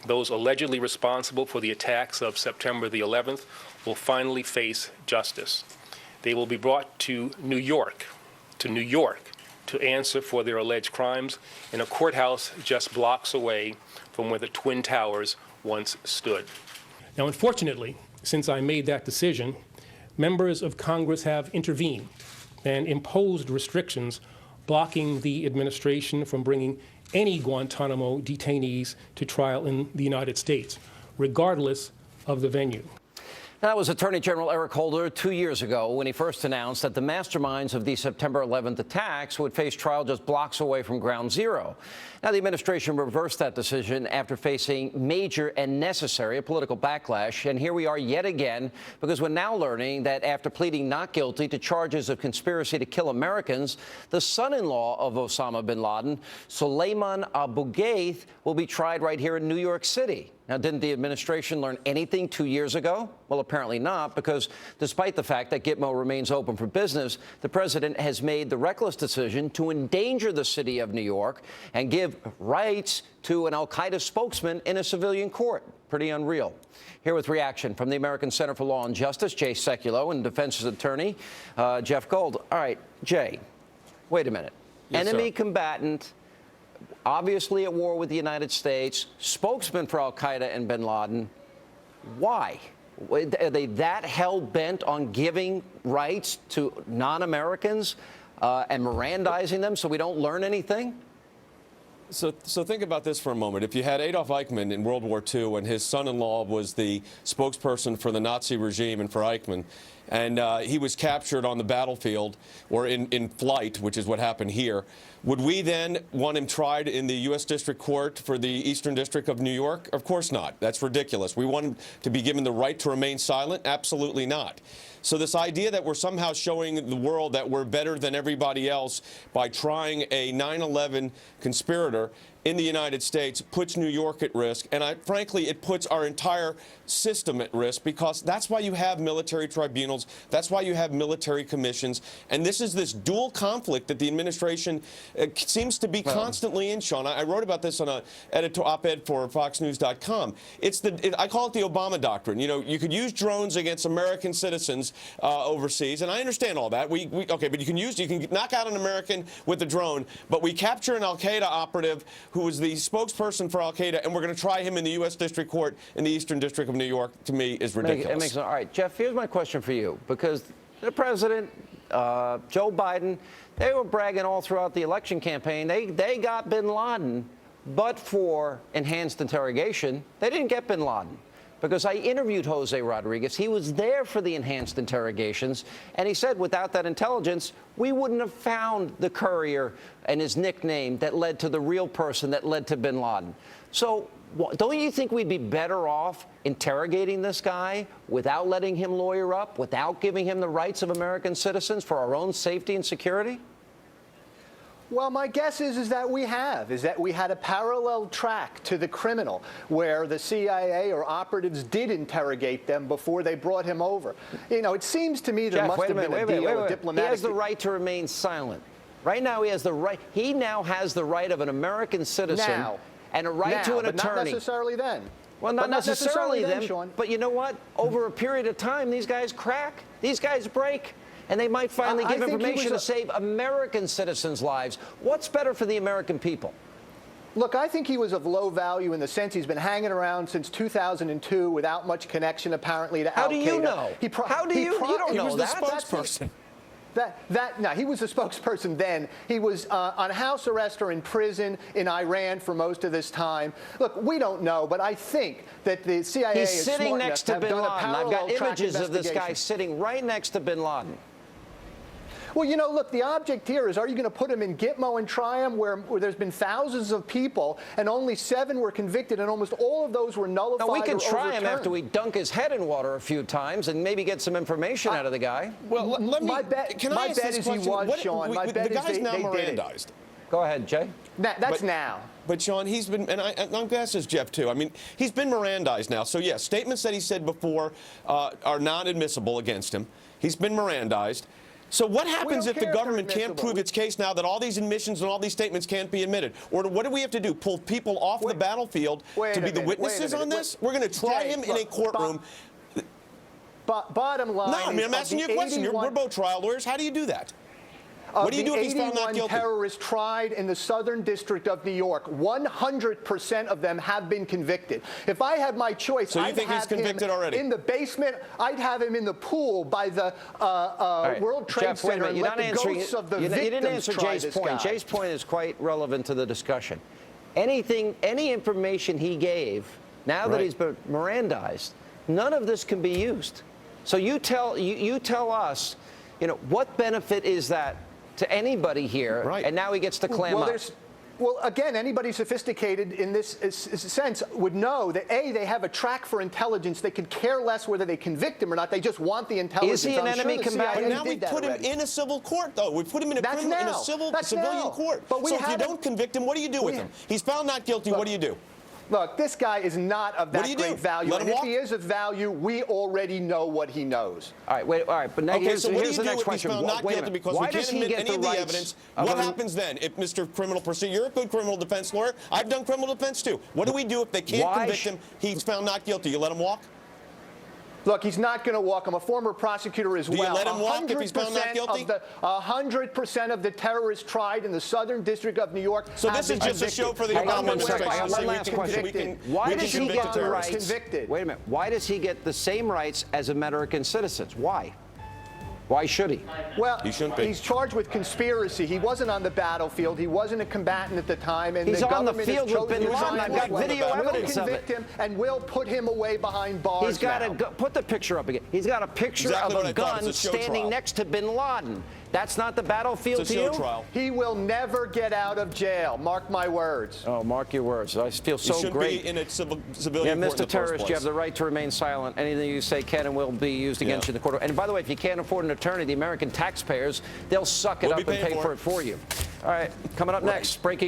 those allegedly responsible for the attacks of September the 11th will finally face justice. They will be brought to New York, to answer for their alleged crimes in a courthouse just blocks away from where the Twin Towers once stood. Now, unfortunately, since I made that decision, members of Congress have intervened and imposed restrictions blocking the administration from bringing any Guantanamo detainees to trial in the United States, regardless of the venue. That was Attorney General Eric Holder 2 years ago when he first announced that the masterminds of the September 11th attacks would face trial just blocks away from Ground Zero. Now, the administration reversed that decision after facing major and necessary political backlash. And here we are yet again, because we're now learning that after pleading not guilty to charges of conspiracy to kill Americans, the son-in-law of Osama bin Laden, Soleiman Abu Ghaith, will be tried right here in New York City. Now, didn't the administration learn anything 2 years ago? Well, apparently not, because despite the fact that Gitmo remains open for business, the president has made the reckless decision to endanger the city of New York and give rights to an al-Qaida spokesman in a civilian court. Pretty unreal. Here with reaction from the American Center for Law and Justice, Jay Sekulow, and defense's attorney, Jeff Gold. All right, Jay, wait a minute. Yes, Enemy sir. combatant, obviously at war with the United States, spokesman for al-Qaida and bin Laden. Why? Are they that hell-bent on giving rights to non-Americans and Mirandizing them so we don't learn anything? So think about this for a moment. If you had Adolf Eichmann in World War II and his son-in-law was the spokesperson for the Nazi regime and for Eichmann, and he was captured on the battlefield or in flight, which is what happened here, would we then want him tried in the U.S. District Court for the Eastern District of New York? Of course not. That's ridiculous. We want him to be given the right to remain silent? Absolutely not. So this idea that we're somehow showing the world that we're better than everybody else by trying a 9/11 conspirator in the United States puts New York at risk. And frankly, it puts our entire system at risk, because that's why you have military tribunals. That's why you have military commissions. And this is this dual conflict that the administration seems to be constantly in, Sean. I wrote about this on an op-ed for FoxNews.com. I call it the Obama doctrine. You know, you could use drones against American citizens overseas, and I understand all that. Okay, but you can knock out an American with a drone, but we capture an al-Qaeda operative who was the spokesperson for al-Qaeda, and we're going to try him in the U.S. District Court in the Eastern District of New York, to me, is ridiculous. All right, Jeff, here's my question for you, because the president, Joe Biden, they were bragging all throughout the election campaign. They got bin Laden, but for enhanced interrogation, they didn't get bin Laden. Because I interviewed Jose Rodriguez. He was there for the enhanced interrogations, and he said without that intelligence, we wouldn't have found the courier and his nickname that led to the real person that led to bin Laden. So don't you think we'd be better off interrogating this guy without letting him lawyer up, without giving him the rights of American citizens for our own safety and security? Well, my guess is that we had a parallel track to the criminal where the CIA or operatives did interrogate them before they brought him over. You know, it seems to me there must have been a deal of diplomatic... He has the right to remain silent. Right now, he has the right. He now has the right of an American citizen and a right to an attorney. Not necessarily then. Well, not necessarily then, Sean. but you know what? Over a period of time, these guys crack. These guys break. And they might finally give information to save American citizens' lives. What's better for the American people? Look, I think he was of low value in the sense he's been hanging around since 2002 without much connection, apparently, to al-Qaeda. How do you know? How do you? You don't know that. He was the spokesperson. No, he was the spokesperson then. He was on house arrest or in prison in Iran for most of this time. Look, we don't know, but I think that the CIA is sitting next to bin Laden. I've got images of this guy sitting sitting right next to bin Laden. Well, you know, look, the object here is, are you going to put him in Gitmo and try him where there's been thousands of people and only 7 were convicted and almost all of those were nullified or we can try overturned? him after we dunk his head in water a few times and maybe get some information out of the guy. Well, let me... My bet is he was, Sean. My bet is they now Mirandized. Go ahead, Jay. That's now. But, Sean, he's been, and I'm going to ask this, Jeff, too. I mean, he's been Mirandized now. So, yes, statements that he said before are not admissible against him. He's been Mirandized. So what happens don't if the care if they're government can't admissible. prove its case now that all these admissions and all these statements can't be admitted? Or what do we have to do? Pull people off the battlefield to be the witnesses on this? We're going to try him in a courtroom. Bottom line. No, I mean, I'm asking you a question. We're both trial lawyers. How do you do that? What do you do if he's found not guilty? 81 terrorists tried in the Southern District of New York, 100% of them have been convicted. If I had my choice, so you I'd think he's have convicted him already? in the basement. I'd have him in the pool by the World Trade Jeff, wait a Center minute. and let the ghosts of the You victims didn't answer try Jay's this point. guy. Jay's point is quite relevant to the discussion. Any information he gave, now that he's been Mirandized, none of this can be used. So you tell us, what benefit is that to anybody here? Right. And now he gets to clam up. Well, again, anybody sophisticated in this sense would know that, A, they have a track for intelligence. They could care less whether they convict him or not. They just want the intelligence. Is he an enemy combatant? But now we put him in a civil court, though. We put him in a civilian court. But so if you don't convict him, what do you do with him? He's found not guilty. What do you do? Look, this guy is not of that great value. Let him and walk? if he is of value, we already know what he knows. All right, but now okay, so what do you the do next if he's found not guilty because we can't admit any of the evidence? What happens then if Mr. Criminal Procedure, you're a good criminal defense lawyer, I've done criminal defense too. What do we do if they can't convict him, he's found not guilty? You let him walk? Look, he's not going to walk. I'm a former prosecutor as well. Do you let him walk if he's found not guilty? 100% of the terrorists tried in the Southern District of New York. So this is just a show for the Obama administration. I have one last question. Why does he get the rights? Wait a minute. Why does he get the same rights as American citizens? Why? Why should he? Well, he shouldn't be. He's charged with conspiracy. He wasn't on the battlefield. He wasn't a combatant at the time. And he's the on the government field with bin Laden. I've got video evidence of it. We'll convict him and we'll put him away behind bars. He's got put the picture up again. He's got a picture of a gun standing next to bin Laden. That's not the battlefield to you? Trial. He will never get out of jail. Mark my words. Oh, mark your words. I feel so great. He shouldn't be in a civilian Yeah, court in Mr. the Terrorist, first place. you have the right to remain silent. Anything you say can and will be used against you in the court. And by the way, if you can't afford an attorney, the American taxpayers, they'll suck it up and pay for it for you. All right, coming up next, breaking